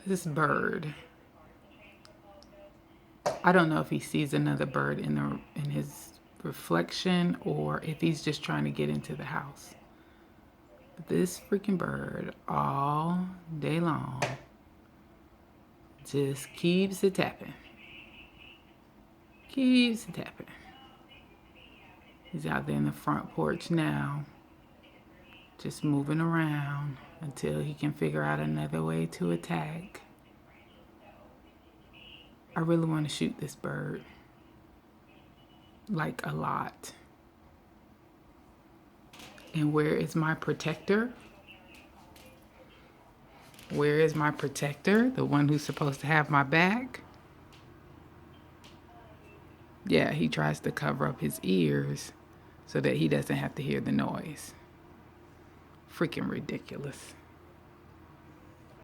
This bird. I don't know if he sees another bird in his reflection or if he's just trying to get into the house. But this freaking bird all day long just keeps it tapping. Keeps it tapping. He's out there in the front porch now, just moving around until he can figure out another way to attack. I really want to shoot this bird. Like a lot. And where is my protector? Where is my protector? The one who's supposed to have my back? Yeah, he tries to cover up his ears so that he doesn't have to hear the noise. Freaking ridiculous.